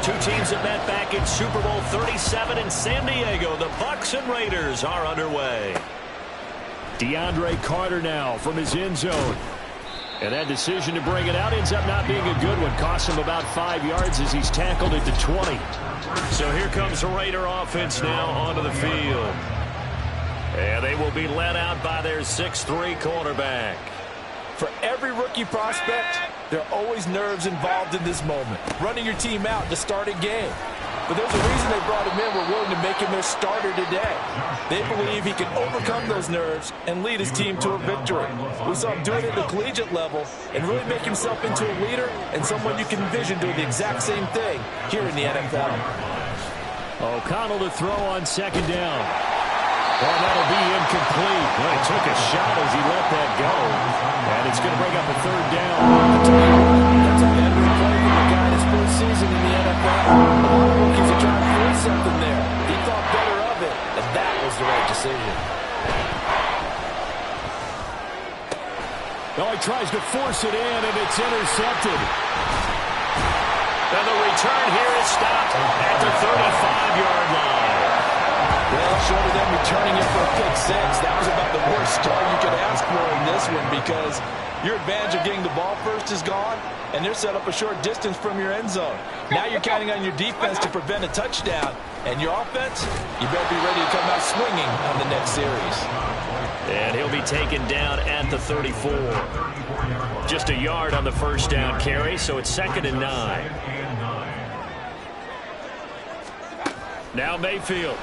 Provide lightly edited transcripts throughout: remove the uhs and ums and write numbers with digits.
Two teams have met back in Super Bowl 37 in San Diego. The Bucs and Raiders are underway. DeAndre Carter now from his end zone. And that decision to bring it out ends up not being a good one. Costs him about 5 yards as he's tackled at the 20. So here comes the Raider offense now onto the field. And they will be led out by their 6'3" quarterback. For every rookie prospect, there are always nerves involved in this moment. Running your team out to start a game. But there's a reason they brought him in. We're willing to make him their starter today. They believe he can overcome those nerves and lead his team to a victory. We saw him do it at the collegiate level and really make himself into a leader and someone you can envision doing the exact same thing here in the NFL. O'Connell to throw on second down. Well, that'll be incomplete. Well, he took a shot as he let that go. And it's going to bring up a third down. That's a veteran play from the guy his first season in the NFL. A lot of rookies are trying to force something there. He thought better of it, and that was the right decision. Well, he tries to force it in, and it's intercepted. And the return here is stopped at the 35-yard line. Well, short of them returning it for a pick six, that was about the worst start you could ask for in this one because your advantage of getting the ball first is gone, and they're set up a short distance from your end zone. Now you're counting on your defense to prevent a touchdown, and your offense, you better be ready to come out swinging on the next series. And he'll be taken down at the 34. Just a yard on the first down carry, so it's 2nd and 9. Now Mayfield.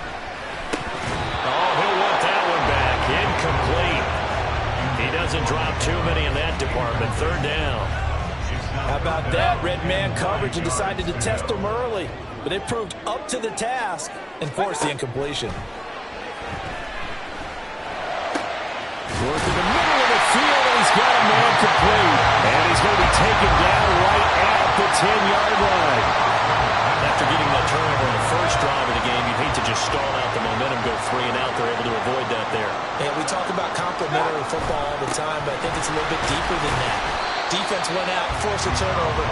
Oh, he'll want that one back. Incomplete. He doesn't drop too many in that department. 3rd down. How about that? Red man coverage and decided to test them early. But they proved up to the task and forced the incompletion. Work in the middle of the field, and he's got a man complete. And he's going to be taken down right at the 10-yard line. After getting that turnover in the first drive of the game, you'd hate to just stall out the momentum, go 3 and out. They're able to avoid that there. And we talk about complementary football all the time, but I think it's a little bit deeper than that. Defense went out, forced a turnover,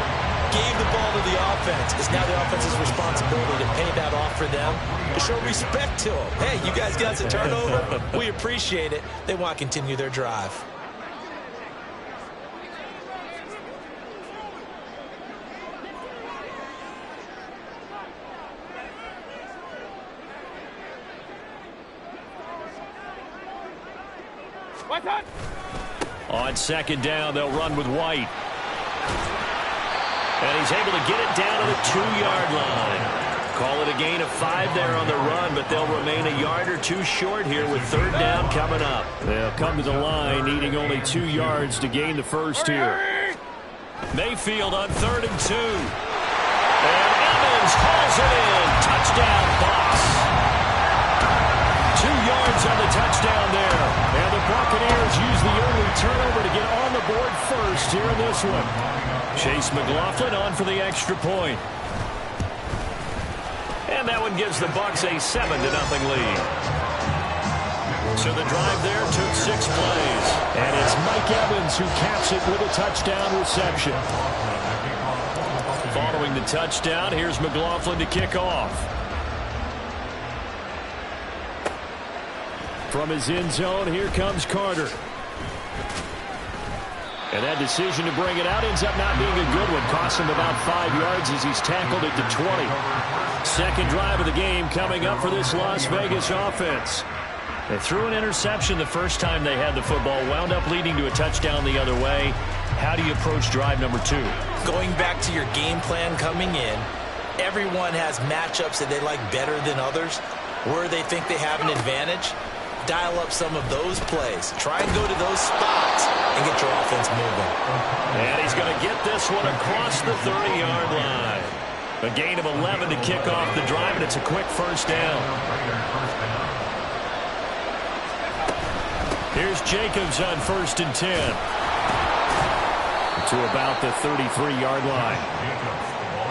gave the ball to the offense. It's now the offense's responsibility to pay that off for them, to show respect to them. Hey, you guys got a turnover? We appreciate it. They want to continue their drive. On 2nd down, they'll run with White. And he's able to get it down to the 2-yard line. Call it a gain of 5 there on the run, but they'll remain a yard or 2 short here with 3rd down coming up. They'll come to the line needing only 2 yards to gain the first here. Mayfield on 3rd and 2. And Evans hauls it in. Touchdown, Bucs. 2 yards on the touchdown there. And the Buccaneers use the early turnover to get on the board first here in this one. Chase McLaughlin on for the extra point. And that one gives the Bucs a 7-0 lead. So the drive there took 6 plays. And it's Mike Evans who caps it with a touchdown reception. Following the touchdown, here's McLaughlin to kick off. From his end zone, here comes Carter. And that decision to bring it out ends up not being a good one. Costs him about 5 yards as he's tackled at the 20. Second drive of the game coming up for this Las Vegas offense. They threw an interception the first time they had the football, wound up leading to a touchdown the other way. How do you approach drive number 2? Going back to your game plan coming in, everyone has matchups that they like better than others, where they think they have an advantage. Dial up some of those plays. Try and go to those spots and get your offense moving. And he's going to get this one across the 30-yard line. A gain of 11 to kick off the drive, and it's a quick first down. Here's Jacobs on 1st and 10. To about the 33-yard line.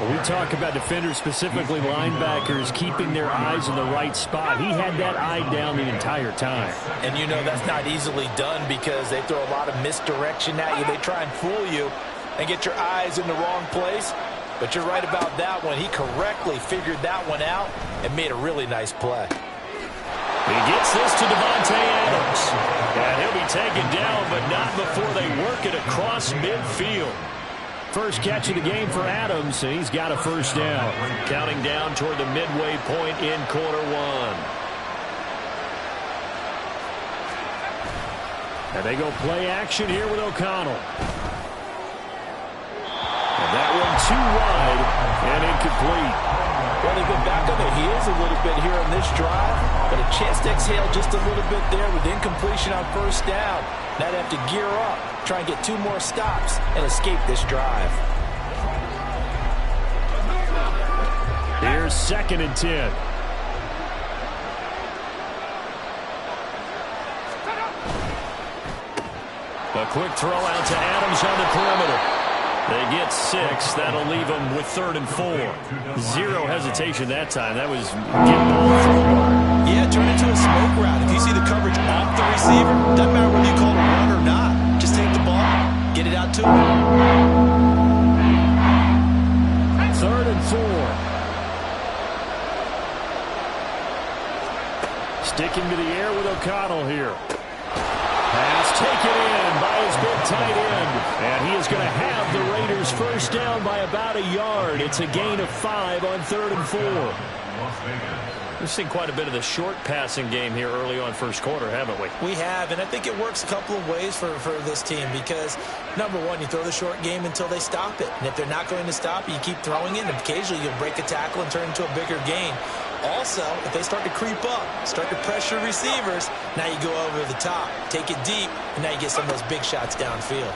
When we talk about defenders, specifically linebackers, keeping their eyes in the right spot, he had that eye down the entire time. And you know that's not easily done because they throw a lot of misdirection at you. They try and fool you and get your eyes in the wrong place. But you're right about that one. He correctly figured that one out and made a really nice play. He gets this to Devontae Adams. And he'll be taken down, but not before they work it across midfield. First catch of the game for Adams, and he's got a first down. Counting down toward the midway point in quarter one. And they go play action here with O'Connell. And that one too wide and incomplete. Well, they've been back on their heels a little bit here on this drive, but a chance to exhale just a little bit there with incompletion on first down. Now they have to gear up, try and get 2 more stops, and escape this drive. Here's 2nd and 10. A quick throw out to Adams on the perimeter. They get 6. That'll leave them with 3rd and 4. Zero hesitation that time. That was getting ball forward. Yeah, turn into a smoke route. If you see the coverage off the receiver, doesn't matter whether you call it a run or not. Just take the ball, get it out to him. 3rd and 4. Sticking to the air with O'Connell here. Pass taken in by his big tight end. And he is going to have the Raiders first down by about a yard. It's a gain of 5 on 3rd and 4. We've seen quite a bit of the short passing game here early on first quarter, haven't we? We have, and I think it works a couple of ways for this team because, number one, you throw the short game until they stop it. And if they're not going to stop it, you keep throwing it, and occasionally you'll break a tackle and turn into a bigger gain. Also, if they start to creep up, start to pressure receivers, now you go over the top, take it deep, and now you get some of those big shots downfield.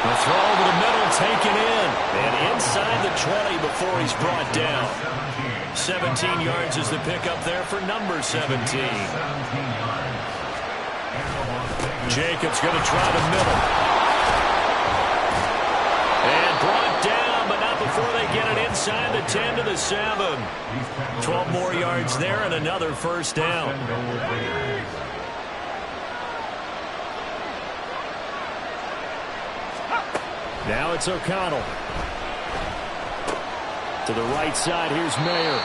The throw over the middle taken in. And inside the 20 before he's brought down. 17 yards is the pickup there for number 17. Jacobs going to try the middle. And brought down, but not before they get it inside the 10 to the 7. 12 more yards there and another first down. Now it's O'Connell. To the right side, here's Mayer.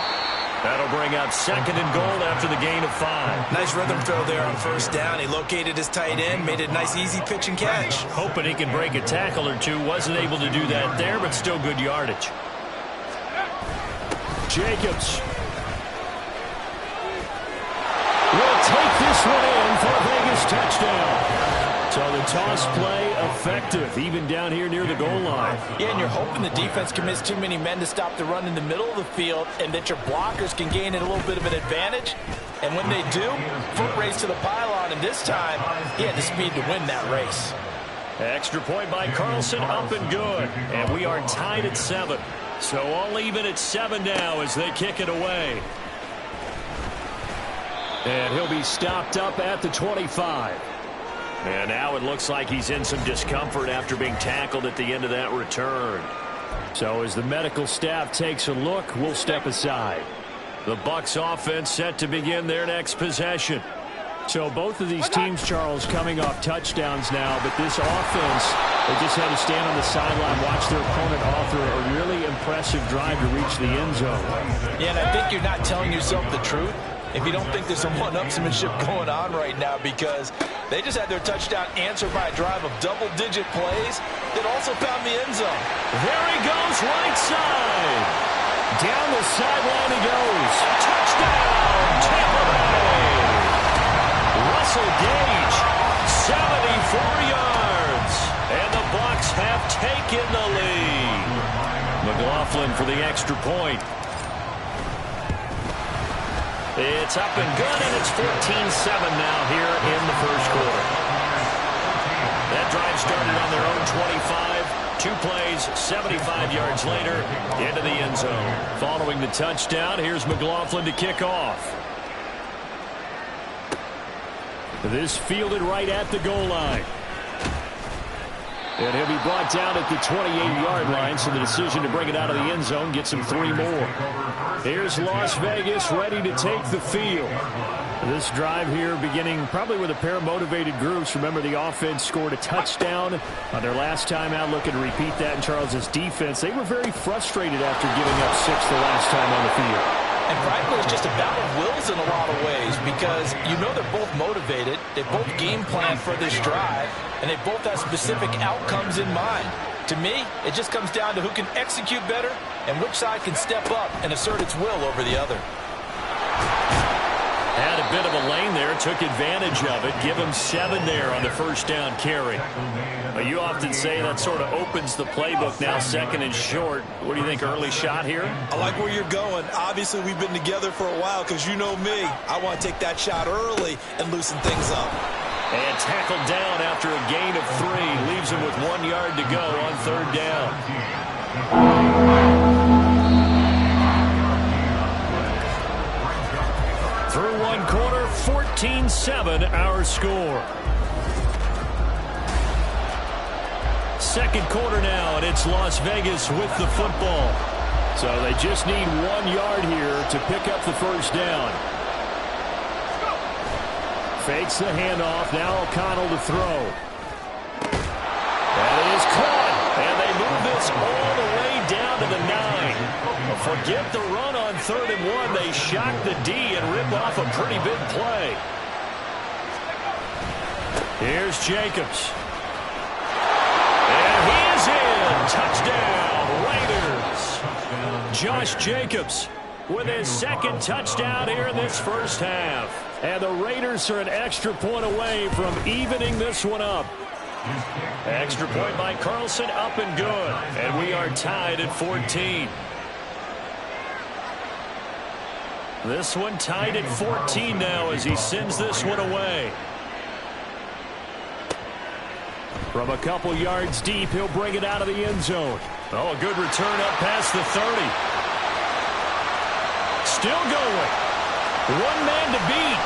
That'll bring up 2nd and goal after the gain of 5. Nice rhythm throw there on first down. He located his tight end, made it a nice easy pitch and catch. Hoping he can break a tackle or two. Wasn't able to do that there, but still good yardage. Jacobs will take this one in for a Vegas touchdown. So the toss play effective, even down here near the goal line. Yeah, and you're hoping the defense commits too many men to stop the run in the middle of the field and that your blockers can gain a little bit of an advantage. And when they do, foot race to the pylon, and this time, he had the speed to win that race. Extra point by Carlson, up and good. And we are tied at 7. So all even at 7 now as they kick it away. And he'll be stopped up at the 25. And now it looks like he's in some discomfort after being tackled at the end of that return. So as the medical staff takes a look, we'll step aside. The Bucs offense set to begin their next possession. So both of these teams, Charles, coming off touchdowns now, but this offense, they just had to stand on the sideline, watch their opponent offer a really impressive drive to reach the end zone. Yeah, and I think you're not telling yourself the truth if you don't think there's some one-upsmanship going on right now, because they just had their touchdown answered by a drive of double-digit plays that also found the end zone. There he goes, right side. Down the sideline he goes. Touchdown, Tampa Bay. Russell Gage, 74 yards. And the Bucs have taken the lead. McLaughlin for the extra point. It's up and good, and it's 14-7 now here in the first quarter. That drive started on their own 25. 2 plays, 75 yards later, into the end zone. Following the touchdown, here's McLaughlin to kick off. This fielded right at the goal line. And he'll be brought down at the 28-yard line, so the decision to bring it out of the end zone gets him 3 more. Here's Las Vegas ready to take the field. This drive here beginning probably with a pair of motivated groups. Remember, the offense scored a touchdown on their last time out. Looking to repeat that in Charles's defense. They were very frustrated after giving up 6 the last time on the field. And frankly, it's just a battle of wills in a lot of ways because you know they're both motivated. They both game plan for this drive, and they both have specific outcomes in mind. To me, it just comes down to who can execute better and which side can step up and assert its will over the other. Had a bit of a lane there, took advantage of it. Give him 7 there on the first down carry. You often say that sort of opens the playbook now, 2nd and short. What do you think, early shot here? I like where you're going. Obviously, we've been together for a while because you know me. I want to take that shot early and loosen things up. And tackled down after a gain of 3. Leaves him with 1 yard to go on 3rd down. Through 1 quarter, 14-7 our score. 2nd quarter now, and it's Las Vegas with the football. So they just need 1 yard here to pick up the first down. Fakes the handoff. Now O'Connell to throw. That is caught. And they move this all the way down to the 9. Forget the run on 3rd and 1. They shock the D and rip off a pretty big play. Here's Jacobs. And he is in. Touchdown, Raiders. Josh Jacobs with his 2nd touchdown here in this first half. And the Raiders are an extra point away from evening this one up. Extra point by Carlson, up and good. And we are tied at 14. This one tied at 14 now as he sends this one away. From a couple yards deep, he'll bring it out of the end zone. Oh, a good return up past the 30. Still going. 1 man to beat.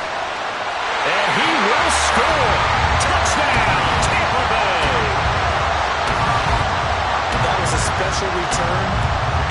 And he will score. Touchdown, Tampa Bay. That was a special return,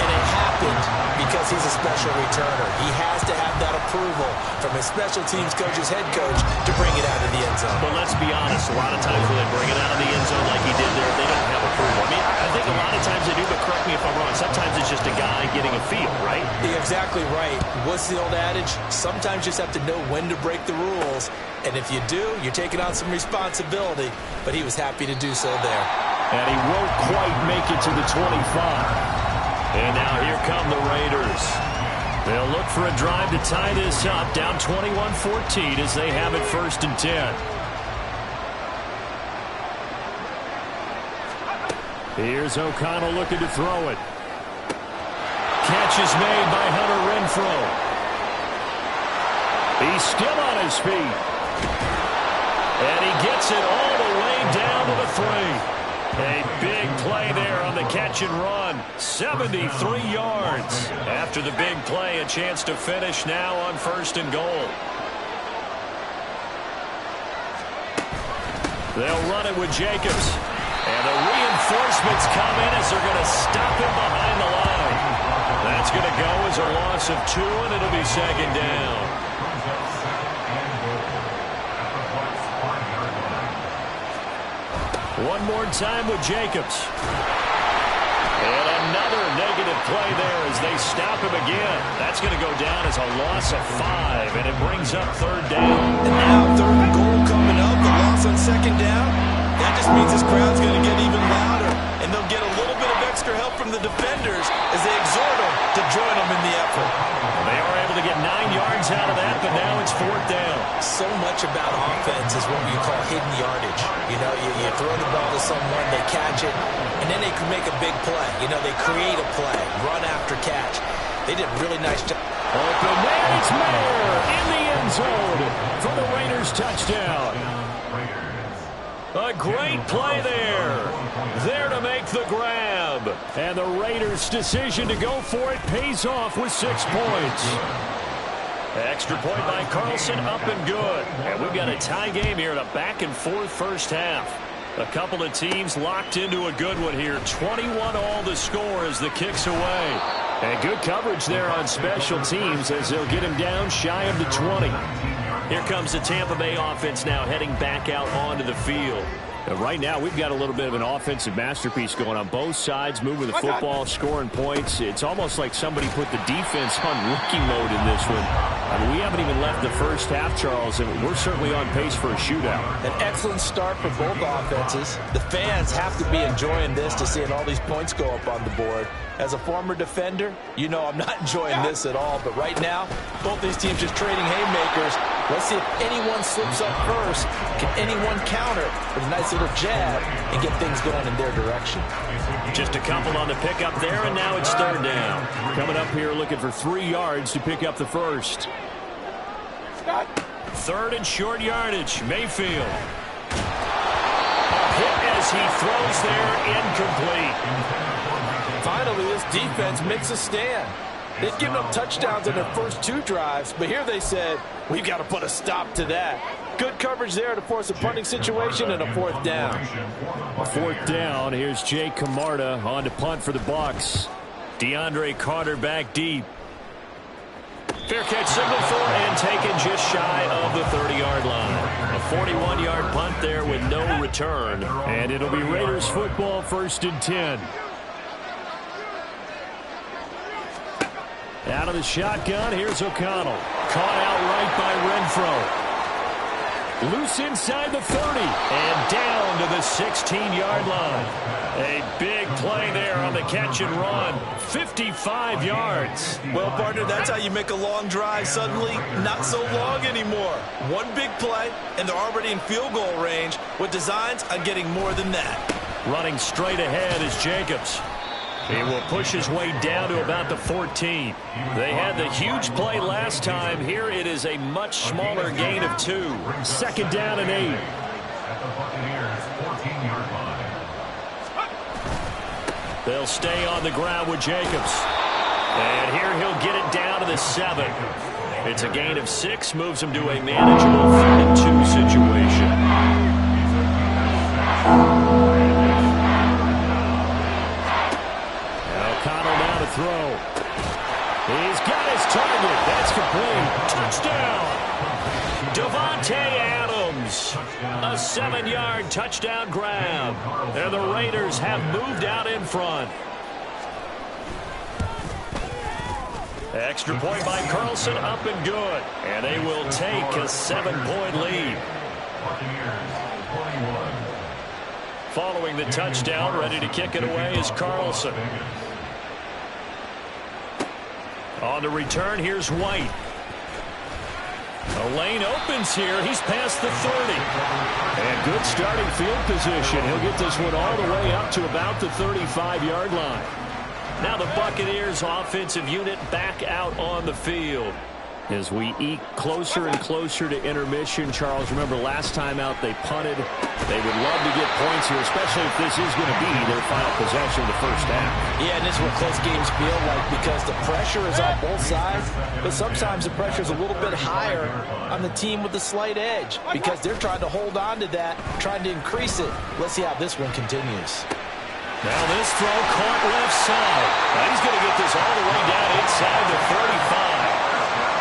and it happened because he's a special returner. He has to have that approval from his special teams coach's head coach to bring it out of the end zone. But let's be honest, a lot of times when they bring it out of the end zone like he did there, they don't have approval. I mean, I think a lot of times they do, but correct me if I'm wrong. Sometimes it's just a guy getting a feel, right? You're exactly right. What's the old adage? Sometimes you just have to know when to break the rules. And if you do, you're taking on some responsibility. But he was happy to do so there. And he won't quite make it to the 25. And now here come the Raiders. They'll look for a drive to tie this up, down 21-14 as they have it 1st and 10. Here's O'Connell looking to throw it. Catch is made by Hunter Renfrow. He's still on his feet. And he gets it all the way down to the 3. A big play there on the catch and run. 73 yards. After the big play, a chance to finish now on 1st and goal. They'll run it with Jacobs. And the reinforcements come in as they're going to stop him behind the line. That's going to go as a loss of 2, and it'll be 2nd down. One more time with Jacobs. And another negative play there as they stop him again. That's going to go down as a loss of 5, and it brings up 3rd down. And now 3rd and goal coming up, the loss on 2nd down. That just means this crowd's going to get even louder, and they'll get a little bit of extra help from the defenders as they exhort them to join them in the effort. They are able to get 9 yards out of that, but now it's 4th down. So much about offense is what you call hidden yardage. You know, you throw the ball to someone, they catch it, and then they can make a big play. You know, they create a play, run after catch. They did a really nice job. Open there, it's Mayer in the end zone for the Raiders touchdown. A great play there. There to make the grab. And the Raiders' decision to go for it pays off with 6 points. Extra point by Carlson, up and good. And we've got a tie game here in a back-and-forth first half. A couple of teams locked into a good one here. 21 all the score as the kick's away. And good coverage there on special teams as they'll get him down shy of the 20. Here comes the Tampa Bay offense now heading back out onto the field. Right now, we've got a little bit of an offensive masterpiece going on both sides, moving the football, scoring points. It's almost like somebody put the defense on rookie mode in this one. I mean, we haven't even left the first half, Charles, and we're certainly on pace for a shootout. An excellent start for both offenses. The fans have to be enjoying this to seeing all these points go up on the board. As a former defender, you know I'm not enjoying this at all. But right now, both these teams just trading haymakers. Let's see if anyone slips up first. Can anyone counter with a nice little jab and get things going in their direction? Just a couple on the pickup there, and now it's third down. Coming up here looking for 3 yards to pick up the first. Third and short yardage. Mayfield. A hit as he throws there, incomplete. Finally, this defense makes a stand. They've given up touchdowns in their first 2 drives, but here they said, we've got to put a stop to that. Good coverage there to force a punting situation and a 4th down. A 4th down. Here's Jay Camarda on to punt for the Bucs. DeAndre Carter back deep. Fair catch signal for and taken just shy of the 30-yard line. A 41-yard punt there with no return. And it'll be Raiders football, 1st and 10. Out of the shotgun, here's O'Connell. Caught out right by Renfro. Loose inside the 30 and down to the 16-yard line. A big play there on the catch and run. 55 yards. Well, partner, that's how you make a long drive suddenly not so long anymore. One big play, and they're already in field goal range with designs on getting more than that. Running straight ahead is Jacobs. He will push his way down to about the 14. They had the huge play last time. Here it is a much smaller gain of 2. 2nd down and 8. They'll stay on the ground with Jacobs. And here he'll get it down to the 7. It's a gain of 6, moves him to a manageable 3rd and 2 situation. Throw. He's got his target. That's complete. Touchdown. Davante Adams. A 7-yard touchdown grab. And the Raiders have moved out in front. Extra point by Carlson, up and good. And they will take a 7-point lead. Following the touchdown, ready to kick it away is Carlson. On the return, here's White. A lane opens here. He's past the 30. And good starting field position. He'll get this one all the way up to about the 35-yard line. Now the Buccaneers offensive unit back out on the field. As we eke closer and closer to intermission, Charles, remember last time out they punted. They would love to get points here, especially if this is going to be their final possession of the first half. Yeah, and this is what close games feel like because the pressure is on both sides, but sometimes the pressure is a little bit higher on the team with the slight edge because they're trying to hold on to that, trying to increase it. Let's see how this one continues. Now this throw caught left side. Now he's going to get this all the way down inside the 35.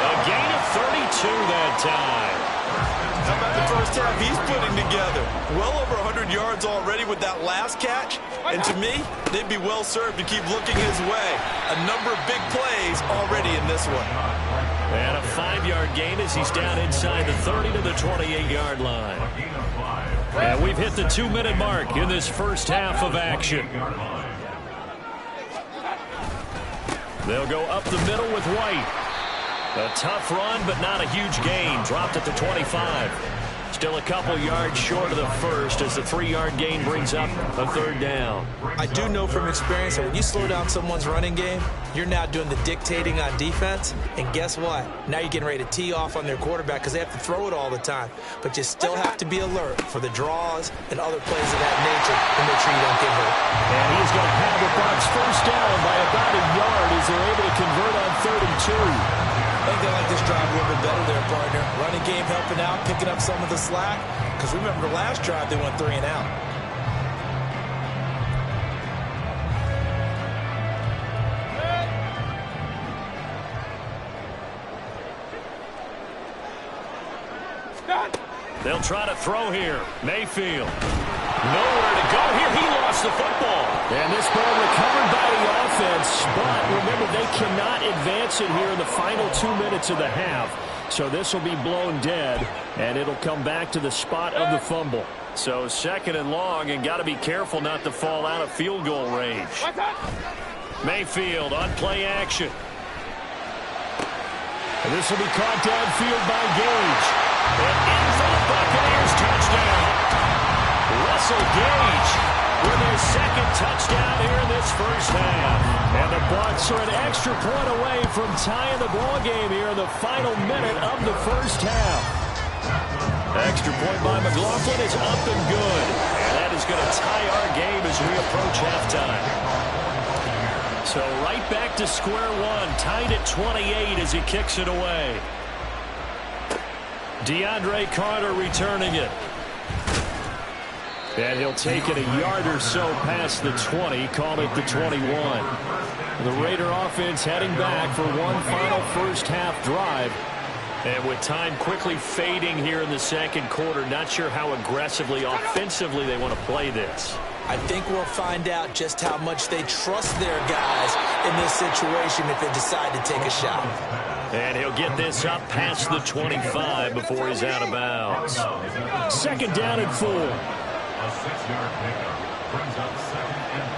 A gain of 32 that time. How about the first half he's putting together? Well over 100 yards already with that last catch. And to me, they'd be well served to keep looking his way. A number of big plays already in this one. And a 5-yard gain as he's down inside the 30 to the 28-yard line. And we've hit the 2-minute mark in this first half of action. They'll go up the middle with White. A tough run, but not a huge gain. Dropped at the 25. Still a couple yards short of the first as the 3-yard gain brings up a 3rd down. I do know from experience that when you slow down someone's running game, you're now doing the dictating on defense. And guess what? Now you're getting ready to tee off on their quarterback because they have to throw it all the time. But you still have to be alert for the draws and other plays of that nature to make sure you don't get hurt. And he's going to have the Bucs first down by about a yard as they're able to convert on 32. I think they like this drive a little bit better there, partner. Running game helping out, picking up some of the slack. Because remember, the last drive, they went 3 and out. They'll try to throw here. Mayfield. Nowhere to go here. He lost the football. And this ball recovered by the offense. But remember, they cannot advance it here in the final 2 minutes of the half. So this will be blown dead, and it'll come back to the spot of the fumble. So 2nd and long, and got to be careful not to fall out of field goal range. Mayfield on play action. And this will be caught downfield by Gage. And in for the Buccaneers, touchdown. Russell Gage with his 2nd touchdown here in this first half. And the Bucs are an extra point away from tying the ball game here in the final minute of the first half. Extra point by McLaughlin is up and good. And that is going to tie our game as we approach halftime. So right back to square one, tied at 28 as he kicks it away. DeAndre Carter returning it. And he'll take it a yard or so past the 20, call it the 21. The Raider offense heading back for one final first half drive. And with time quickly fading here in the 2nd quarter, not sure how aggressively, offensively they want to play this. I think we'll find out just how much they trust their guys in this situation if they decide to take a shot. And he'll get this up past the 25 before he's out of bounds. 2nd down and 4. A 6-yard pickup brings up 2nd and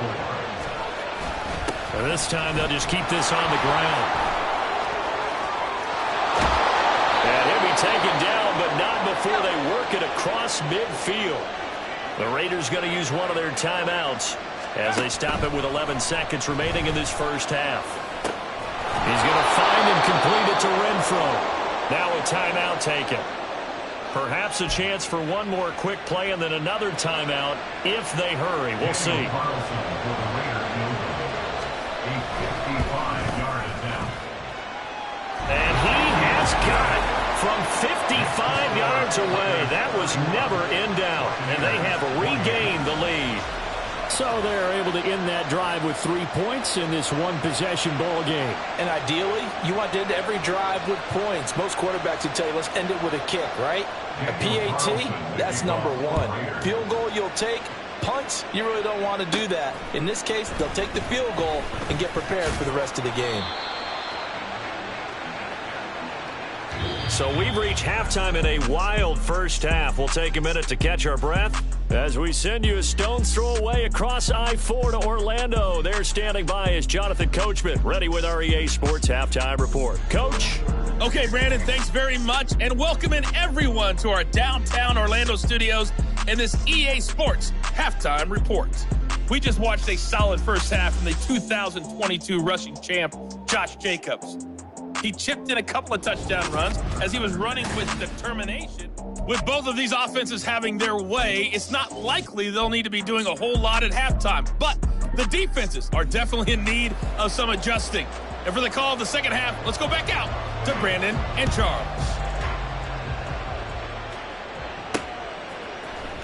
4. And this time they'll just keep this on the ground. And he'll be taken down, but not before they work it across midfield. The Raiders going to use one of their timeouts as they stop it with 11 seconds remaining in this first half. He's going to find and complete it to Renfro. Now a timeout taken. Perhaps a chance for one more quick play and then another timeout if they hurry. We'll see. And he has got it from 55 yards away. That was never in doubt. And they have regained the lead. So they're able to end that drive with 3 points in this one-possession ball game. And ideally, you want to end every drive with points. Most quarterbacks would tell you, let's end it with a kick, right? A PAT, that's number 1. Field goal you'll take. Punts, you really don't want to do that. In this case, they'll take the field goal and get prepared for the rest of the game. So we've reached halftime in a wild first half. We'll take a minute to catch our breath as we send you a stone's throw away across I-4 to Orlando. There standing by is Jonathan Coachman, ready with our EA Sports Halftime Report. Coach? Okay, Brandon, thanks very much, and welcoming everyone to our downtown Orlando studios in this EA Sports Halftime Report. We just watched a solid first half from the 2022 rushing champ, Josh Jacobs. He chipped in a couple of touchdown runs as he was running with determination. With both of these offenses having their way, it's not likely they'll need to be doing a whole lot at halftime. But the defenses are definitely in need of some adjusting. And for the call of the second half, let's go back out to Brandon and Charles.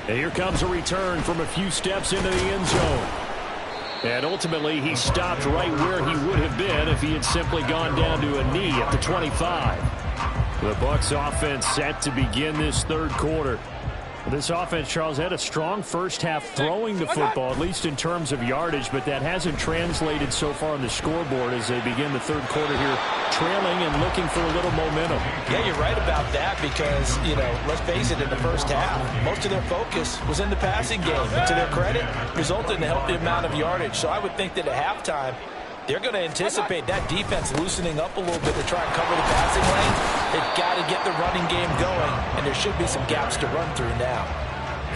And here comes a return from a few steps into the end zone. And ultimately, he stopped right where he would have been if he had simply gone down to a knee at the 25. The Bucs offense set to begin this third quarter. This offense, Charles, had a strong first half throwing the football, at least in terms of yardage, but that hasn't translated so far on the scoreboard as they begin the third quarter here, trailing and looking for a little momentum. Yeah, you're right about that because, let's face it, in the first half, most of their focus was in the passing game. And to their credit, resulted in a healthy amount of yardage. So I would think that at halftime, they're going to anticipate that defense loosening up a little bit to try and cover the passing lane. They've got to get the running game going, and there should be some gaps to run through now.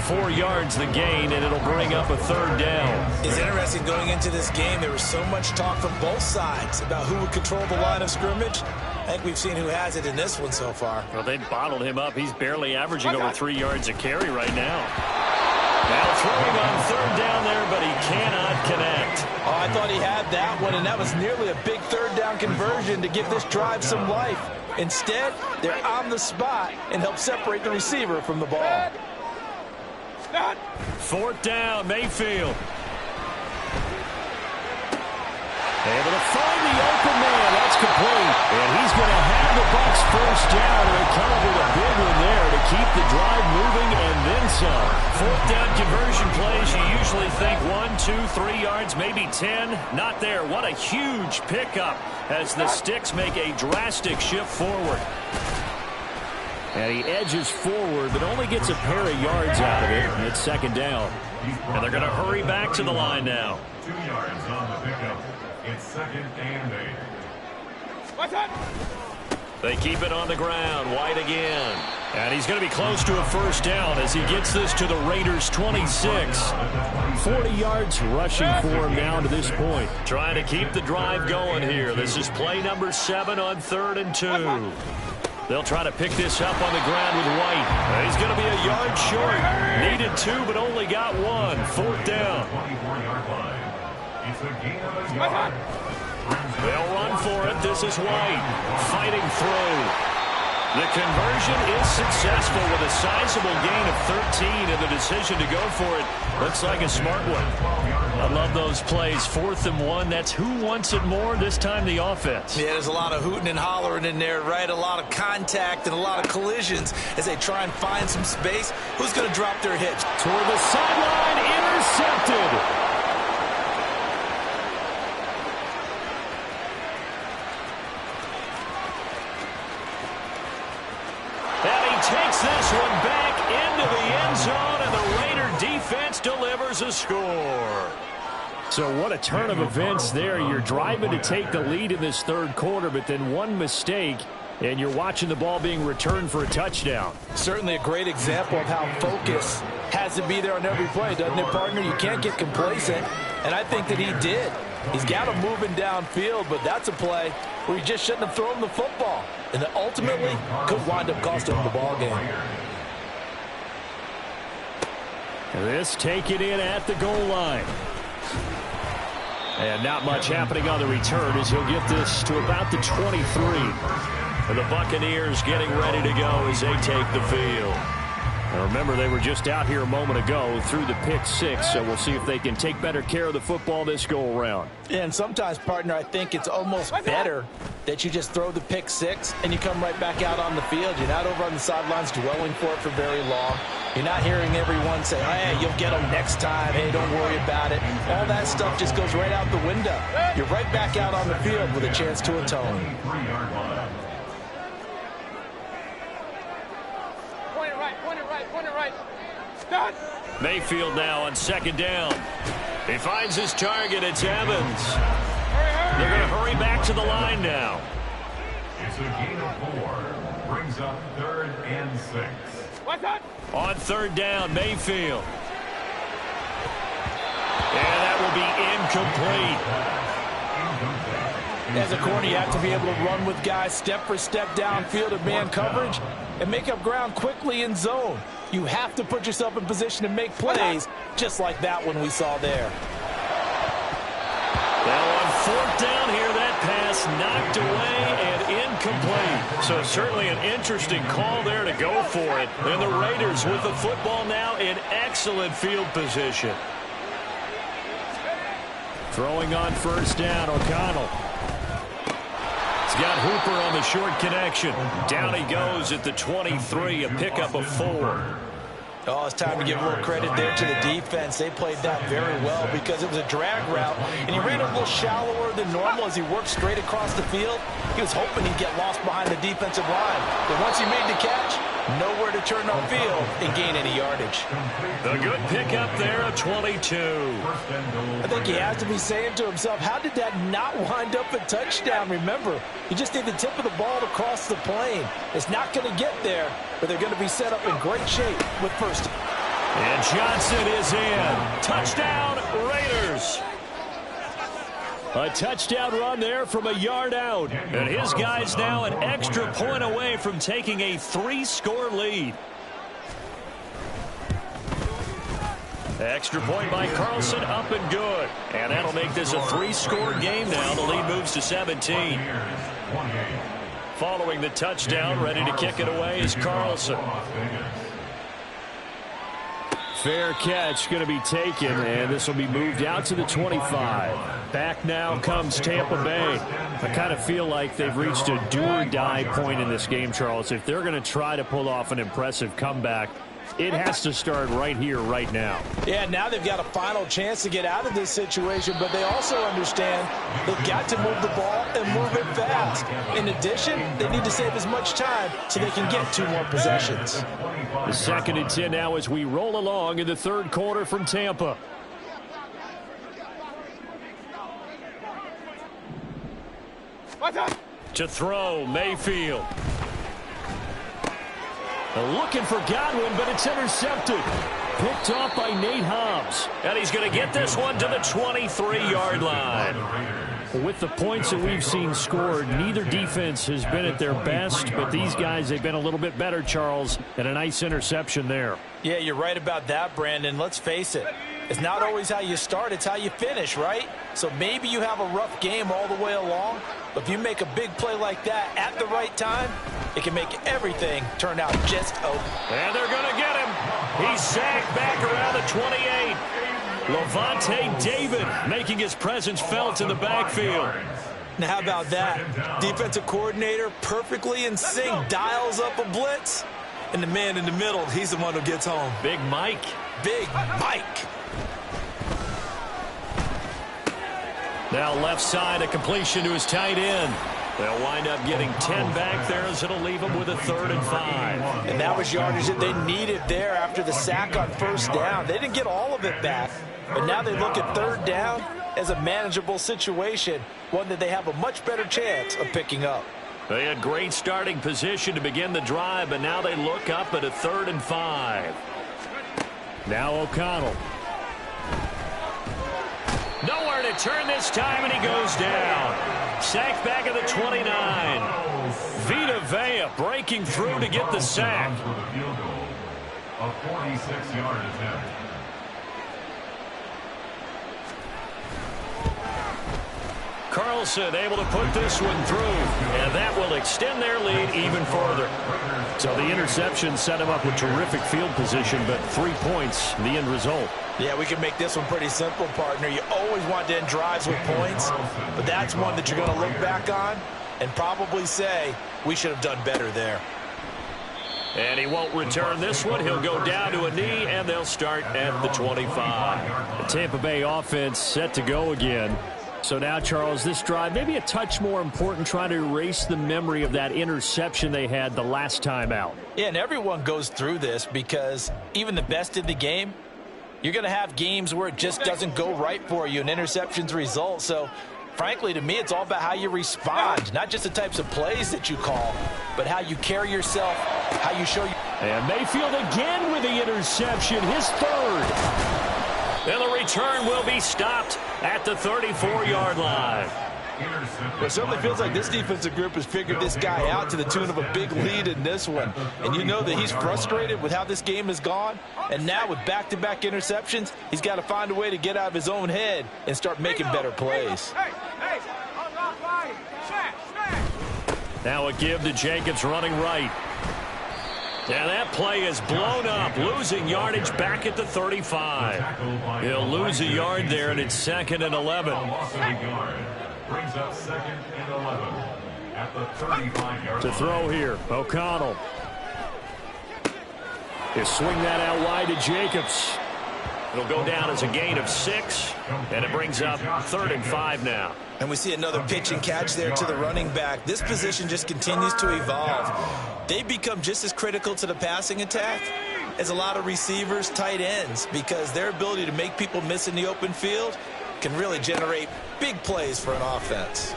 4 yards the gain, and it'll bring up a third down. It's interesting going into this game. There was so much talk from both sides about who would control the line of scrimmage. I think we've seen who has it in this one so far. Well, they bottled him up. He's barely averaging over 3 yards a carry right now. Now throwing on third down there, but he cannot connect. Oh, I thought he had that one, and that was nearly a big third down conversion to give this drive some life. Instead, they're on the spot and help separate the receiver from the ball. Fourth down, Mayfield. Able to find the open man. That's complete. And he's going to have the Bucs first down, and they come up with a big one there to keep the drive moving and then some. Fourth down conversion plays, you usually think 1, 2, 3 yards, maybe 10. Not there. What a huge pickup as the Sticks make a drastic shift forward. And he edges forward, but only gets a pair of yards out of it. And it's second down. And they're going to hurry back to the line now. 2 yards on the pickup. It's second and 8. What's up? They keep it on the ground. White again. And he's going to be close to a first down as he gets this to the Raiders' 26. 40 yards rushing for him now to this point. Trying to keep the drive going here. This is play number 7 on 3rd and 2. They'll try to pick this up on the ground with White. He's going to be a yard short. Needed 2, but only got 1. Fourth down. They'll run for it. This is White fighting through. The conversion is successful with a sizable gain of 13, and the decision to go for it looks like a smart one. I love those plays. 4th and 1. That's who wants it more, this time the offense. Yeah, there's a lot of hooting and hollering in there, right? A lot of contact and a lot of collisions as they try and find some space. Who's going to drop their hitch? Toward the sideline, intercepted. Takes this one back into the end zone, and the Raider defense delivers a score. So what a turn of events there. You're driving to take the lead in this third quarter, but then one mistake, and you're watching the ball being returned for a touchdown. Certainly a great example of how focus has to be there on every play, doesn't it, partner? You can't get complacent, and I think that he did. He's got him moving downfield, but that's a play where he just shouldn't have thrown the football. And that ultimately could wind up costing him the ball game. This taken in at the goal line. And not much happening on the return as he'll get this to about the 23. And the Buccaneers getting ready to go as they take the field. Now remember, they were just out here a moment ago through the pick 6, so we'll see if they can take better care of the football this go-around. Yeah, and sometimes, partner, I think it's almost better that you just throw the pick 6 and you come right back out on the field. You're not over on the sidelines dwelling for it for very long. You're not hearing everyone say, hey, you'll get them next time. Hey, don't worry about it. All that stuff just goes right out the window. You're right back out on the field with a chance to atone. Mayfield now on second down. He finds his target. It's Evans. They're going to hurry back to the line now. It's a gain of 4. Brings up 3rd and 6. What's that? On third down, Mayfield. And that will be incomplete. As a corner, you have to be able to run with guys step for step downfield of man coverage and make up ground quickly in zone. You have to put yourself in position to make plays just like that one we saw there. Well, on fourth down here, that pass knocked away and incomplete. So certainly an interesting call there to go for it. And the Raiders with the football now in excellent field position. Throwing on first down, O'Connell. He's got Hooper on the short connection. Down he goes at the 23, a pickup of 4. Oh, it's time to give a little credit there to the defense. They played that very well because it was a drag route, and he ran a little shallower than normal as he worked straight across the field. He was hoping he'd get lost behind the defensive line. But once he made the catch, nowhere to turn upfield and gain any yardage. A good pickup there of 22. I think he has to be saying to himself, how did that not wind up a touchdown? Remember, you just need the tip of the ball to cross the plane. It's not going to get there, but they're going to be set up in great shape with first. And Johnson is in. Touchdown, Raiders. A touchdown run there from a yard out. And his guys now an extra point away from taking a 3-score lead. Extra point by Carlson, up and good. And that'll make this a 3-score game now. The lead moves to 17. Following the touchdown, ready to kick it away is Carlson. Fair catch going to be taken, and this will be moved out to the 25. Back now comes Tampa Bay. I kind of feel like they've reached a do-or-die point in this game, Charles. If they're going to try to pull off an impressive comeback, it has to start right here, right now. Yeah, now they've got a final chance to get out of this situation, but they also understand they've got to move the ball and move it fast. In addition, they need to save as much time so they can get 2 more possessions. The 2nd and 10 now as we roll along in the 3rd quarter from Tampa. To throw, Mayfield. Looking for Godwin, but it's intercepted. Picked off by Nate Hobbs. And he's going to get this one to the 23-yard line. With the points that we've seen scored, neither defense has been at their best, but these guys, they've been a little bit better, Charles, and a nice interception there. Yeah, you're right about that, Brandon. Let's face it. It's not always how you start, it's how you finish, right? So maybe you have a rough game all the way along, but if you make a big play like that at the right time, it can make everything turn out just open. And they're going to get him. He's sacked back around the 28. Levante David making his presence felt in the backfield. Now how about that? Defensive coordinator perfectly in sync, dials up a blitz, and the man in the middle, he's the one who gets home. Big Mike. Big Mike. Now left side, a completion to his tight end. They'll wind up getting 10 back there as it'll leave them with a 3rd and 5. And that was yardage that they needed there after the sack on 1st down. They didn't get all of it back, but now they look at 3rd down as a manageable situation, one that they have a much better chance of picking up. They had great starting position to begin the drive, but now they look up at a 3rd and 5. Now O'Connell. Nowhere to turn this time, and he goes down. Sacked back at the 29. Vita Vea breaking through to get the sack. A 46-yard attempt. Carlson able to put this one through, and that will extend their lead even further. So the interception set him up with terrific field position, but 3 points, the end result. Yeah, we can make this one pretty simple, partner. You always want to end drives with points, but that's one that you're going to look back on and probably say, we should have done better there. And he won't return this one. He'll go down to a knee, and they'll start at the 25. The Tampa Bay offense set to go again. So now, Charles, this drive maybe a touch more important, trying to erase the memory of that interception they had the last time out. Yeah, and everyone goes through this because even the best in the game, you're going to have games where it just doesn't go right for you, and interceptions result. So, frankly, to me, it's all about how you respond, not just the types of plays that you call, but how you carry yourself, how you show you. And Mayfield again with the interception, his 3rd. And the return will be stopped at the 34-yard line. It certainly feels like this defensive group has figured this guy out to the tune of a big lead in this one. And you know that he's frustrated with how this game has gone. And now with back-to-back interceptions, he's got to find a way to get out of his own head and start making better plays. Now a give to Jacobs running right. And that play is blown up, losing yardage back at the 35. He'll lose a yard there, and it's 2nd and 11. Brings up 2nd and 11 at the 35-yard To throw here, O'Connell. He'll swing that out wide to Jacobs. It'll go down as a gain of 6, and it brings up 3rd and 5 now. And we see another pitch and catch there to the running back. This position just continues to evolve. They've become just as critical to the passing attack as a lot of receivers, tight ends, because their ability to make people miss in the open field can really generate big plays for an offense.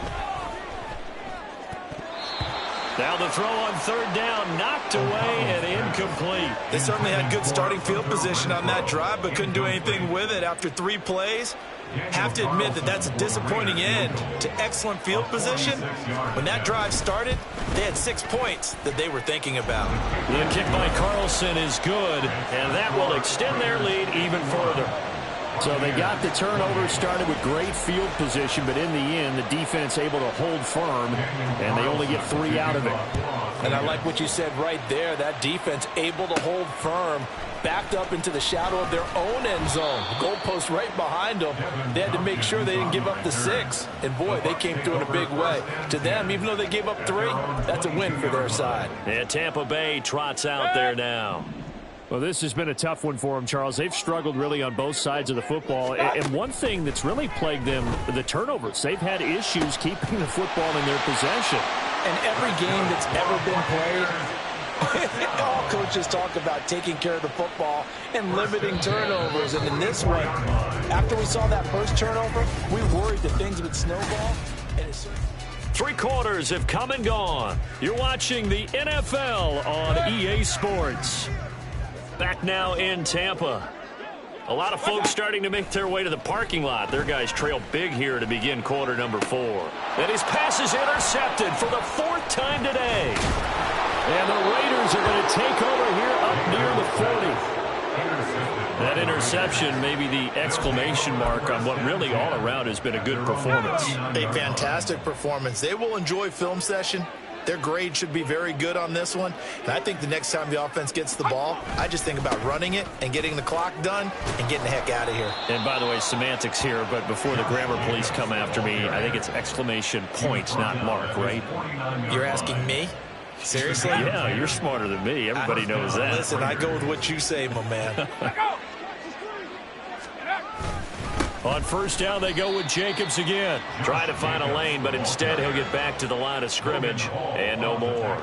Now the throw on 3rd down, knocked away and incomplete. They certainly had good starting field position on that drive, but couldn't do anything with it after 3 plays. Have to admit that that's a disappointing end to excellent field position. When that drive started, they had 6 points that they were thinking about. The kick by Carlson is good, and that will extend their lead even further. So they got the turnover started with great field position, but in the end, the defense able to hold firm, and they only get 3 out of it. And I like what you said right there, that defense able to hold firm backed up into the shadow of their own end zone. The goalpost right behind them. They had to make sure they didn't give up the 6. And, boy, they came through in a big way. To them, even though they gave up 3, that's a win for their side. And Tampa Bay trots out there now. Well, this has been a tough one for them, Charles. They've struggled really on both sides of the football. And one thing that's really plagued them, the turnovers. They've had issues keeping the football in their possession. And every game that's ever been played, all coaches talk about taking care of the football and limiting turnovers. And in this one, after we saw that first turnover, we worried that things would snowball. And it's 3 quarters have come and gone. You're watching the NFL on EA Sports. Back now in Tampa. A lot of folks starting to make their way to the parking lot. Their guys trail big here to begin quarter number 4. And his pass is intercepted for the 4th time today. And the Raiders are going to take over here up near the 40. That interception may be the exclamation mark on what really all around has been a good performance. A fantastic performance. They will enjoy film session. Their grade should be very good on this one. And I think the next time the offense gets the ball, I just think about running it and getting the clock done and getting the heck out of here. And by the way, semantics here, but before the grammar police come after me, I think it's exclamation point, not mark, right? You're asking me? Seriously? Yeah, you're smarter than me. Everybody knows that. Listen, I go with what you say, my man. On first down, they go with Jacobs again. Trying to find a lane, but instead he'll get back to the line of scrimmage and no more.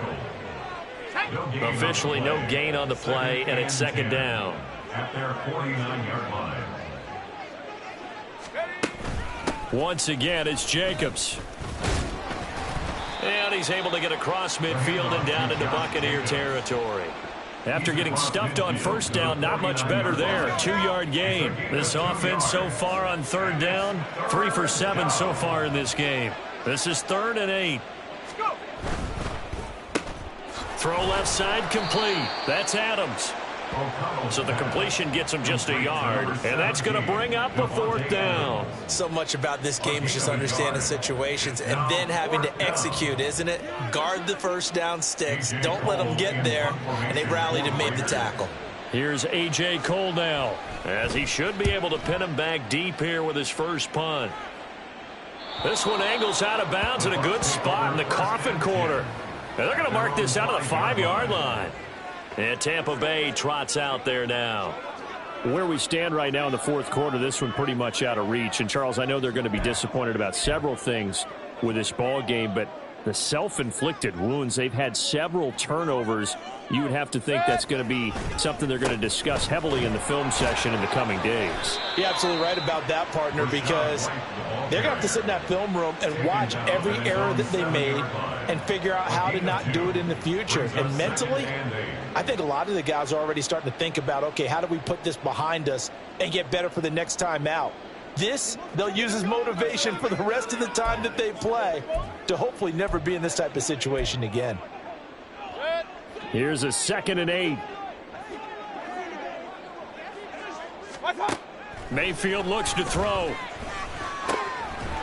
Officially no gain on the play, and it's 2nd down. At their 49-yard line. Once again, it's Jacobs. And he's able to get across midfield and down into Buccaneer territory. After getting stuffed on first down, not much better there. 2-yard gain. This offense so far on 3rd down, 3 for 7 so far in this game. This is 3rd and 8. Throw left side complete. That's Adams. So the completion gets him just a yard, and that's going to bring up a 4th down. So much about this game is just understanding situations and then having to execute, isn't it? Guard the first down sticks. Don't let them get there, and they rallied and made the tackle. Here's A.J. Cole now, as he should be able to pin him back deep here with his first punt. This one angles out of bounds in a good spot in the coffin corner. And they're going to mark this out of the 5-yard line. And Tampa Bay trots out there now. Where we stand right now in the 4th quarter, this one pretty much out of reach. And, Charles, I know they're going to be disappointed about several things with this ball game, but the self-inflicted wounds, they've had several turnovers. You would have to think that's going to be something they're going to discuss heavily in the film session in the coming days. You're absolutely right about that, partner, because they're going to have to sit in that film room and watch every error that they made and figure out how to not do it in the future. And mentally, I think a lot of the guys are already starting to think about, okay, how do we put this behind us and get better for the next time out? This, they'll use as motivation for the rest of the time that they play to hopefully never be in this type of situation again. Here's a 2nd and 8. Mayfield looks to throw.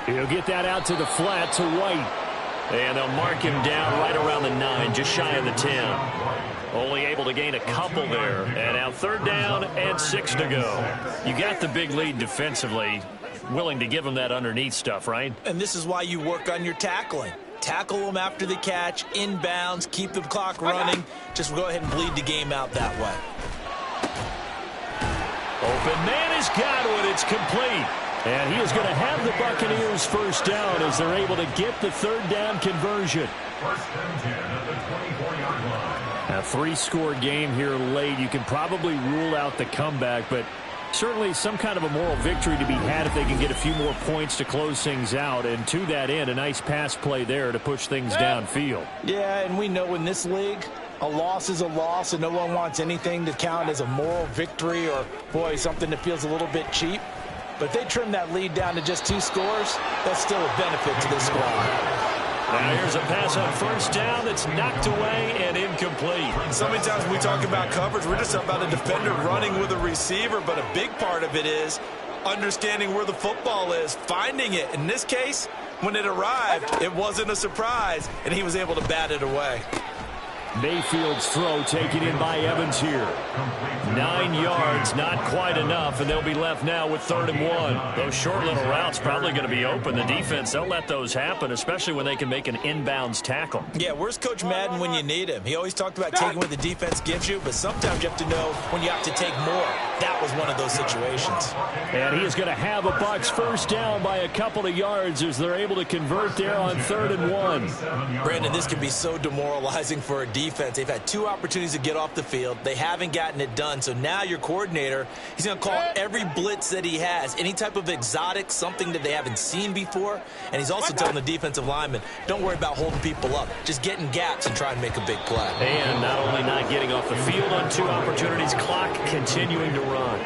He'll get that out to the flat to White. And they'll mark him down right around the 9, just shy of the 10. Only able to gain a couple there. And now 3rd down and 6 to go. You got the big lead defensively. Willing to give them that underneath stuff, right? And this is why you work on your tackling. Tackle them after the catch, inbounds, keep the clock running. Just go ahead and bleed the game out that way. Open man is Godwin. It's complete. And he is going to have the Buccaneers first down as they're able to get the 3rd down conversion. 1st and 10 at the 24-yard line. A 3-score game here late. You can probably rule out the comeback, but certainly some kind of a moral victory to be had if they can get a few more points to close things out. And to that end, a nice pass play there to push things downfield. Yeah, and we know in this league, a loss is a loss, and no one wants anything to count as a moral victory or, boy, something that feels a little bit cheap. But if they trim that lead down to just 2 scores, that's still a benefit to this squad. Now here's a pass on first down that's knocked away and incomplete. So many times when we talk about coverage, we're just about a defender running with a receiver, but a big part of it is understanding where the football is, finding it. In this case, when it arrived, it wasn't a surprise, and he was able to bat it away. Mayfield's throw taken in by Evans here. 9 yards, not quite enough, and they'll be left now with 3rd and 1. Those short little routes probably going to be open. The defense, they'll let those happen, especially when they can make an inbounds tackle. Yeah, where's Coach Madden when you need him? He always talked about taking what the defense gives you, but sometimes you have to know when you have to take more. That was one of those situations. And he is going to have a Bucs first down by a couple of yards as they're able to convert there on 3rd and 1. Brandon, this can be so demoralizing for a defense. They've had 2 opportunities to get off the field. They haven't gotten it done. So now your coordinator, he's going to call every blitz that he has, any type of exotic, something that they haven't seen before. And he's also telling the defensive lineman, don't worry about holding people up. Just get in gaps and try and make a big play. And not only not getting off the field on 2 opportunities, clock continuing to run.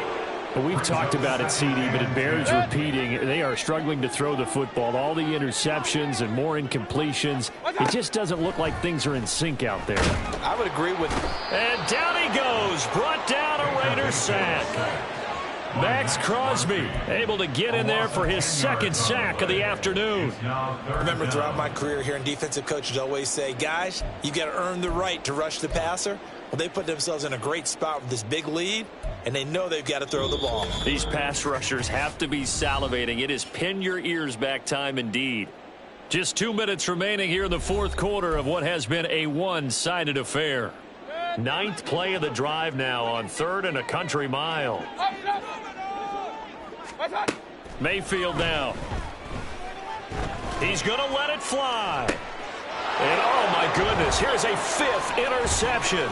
Well, we've talked about it, CD, but it bears repeating. They are struggling to throw the football. All the interceptions and more incompletions. It just doesn't look like things are in sync out there. I would agree with you. And down he goes. Brought down a Raider sack. Max Crosby able to get in there for his 2nd sack of the afternoon. Remember, throughout my career here in defensive coaches always say, guys, you got to earn the right to rush the passer. Well, they put themselves in a great spot with this big lead, and they know they've got to throw the ball. These pass rushers have to be salivating. It is pin your ears back time indeed. Just 2 minutes remaining here in the 4th quarter of what has been a one-sided affair. 9th play of the drive now on 3rd and a country mile. Mayfield now. He's going to let it fly. And oh my goodness, here's a 5th interception.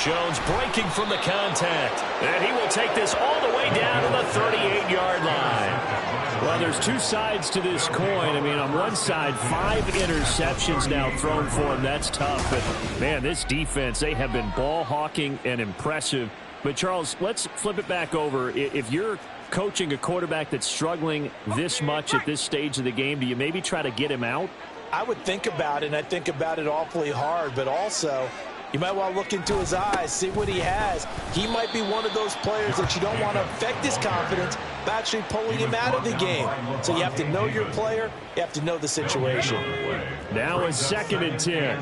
Jones breaking from the contact. And he will take this all the way down to the 38-yard line. Well, there's 2 sides to this coin. I mean, on one side, 5 interceptions now thrown for him. That's tough. But, man, this defense, they have been ball hawking and impressive. But, Charles, let's flip it back over. If you're coaching a quarterback that's struggling this much at this stage of the game, do you maybe try to get him out? I would think about it, and I think about it awfully hard, but also you might want to look into his eyes, see what he has. He might be one of those players that you don't want to affect his confidence by actually pulling him out of the game. So you have to know your player. You have to know the situation. Now a 2nd and 10.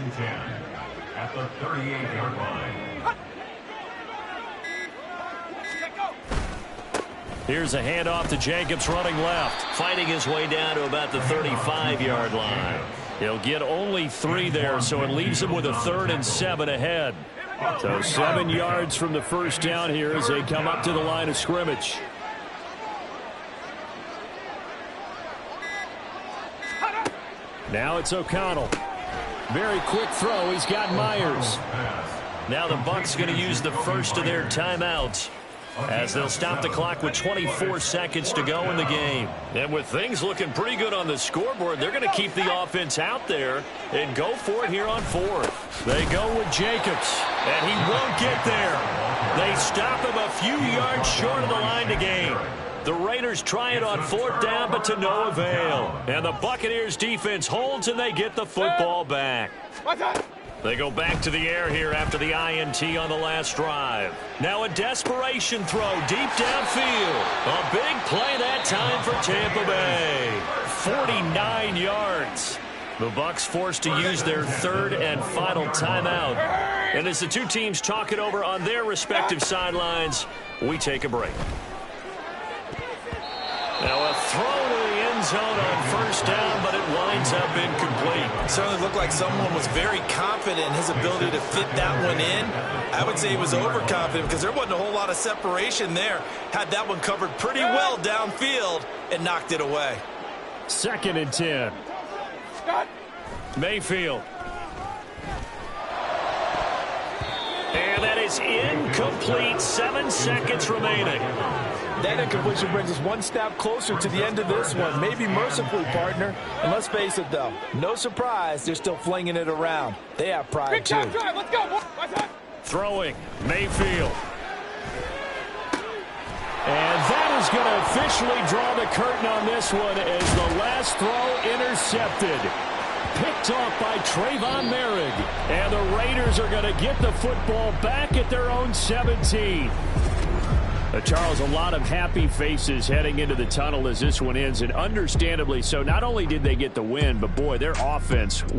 At the 38-yard line. Here's a handoff to Jacobs running left. Fighting his way down to about the 35-yard line. He'll get only 3 there, so it leaves him with a 3rd and 7 ahead. So 7 yards from the first down here as they come up to the line of scrimmage. Now it's O'Connell. Very quick throw. He's got Myers. Now the Bucs going to use the first of their timeouts, as they'll stop the clock with 24 seconds to go in the game. And with things looking pretty good on the scoreboard, they're going to keep the offense out there and go for it here on 4th. They go with Jacobs, and he won't get there. They stop him a few yards short of the line to gain. The Raiders try it on 4th down, but to no avail. And the Buccaneers defense holds, and they get the football back. They go back to the air here after the INT on the last drive. Now a desperation throw deep downfield. A big play that time for Tampa Bay. 49 yards. The Bucs forced to use their 3rd and final timeout. And as the 2 teams talk it over on their respective sidelines, we take a break. Now a throw to the end zone on 1st down, but it winds up incomplete. It certainly looked like someone was very confident in his ability to fit that one in. I would say he was overconfident because there wasn't a whole lot of separation there. Had that one covered pretty well downfield and knocked it away. 2nd and 10. Mayfield. And that is incomplete. 7 seconds remaining. That incompletion brings us one step closer to the end of this one. Maybe mercifully, partner. And let's face it, though. No surprise, they're still flinging it around. They have pride, too. Let's go. Throwing. Mayfield. And that is going to officially draw the curtain on this one as the last throw intercepted. Picked off by Trayvon Merrick. And the Raiders are going to get the football back at their own 17. Charles, a lot of happy faces heading into the tunnel as this one ends, and understandably so. Not only did they get the win, but boy, their offense was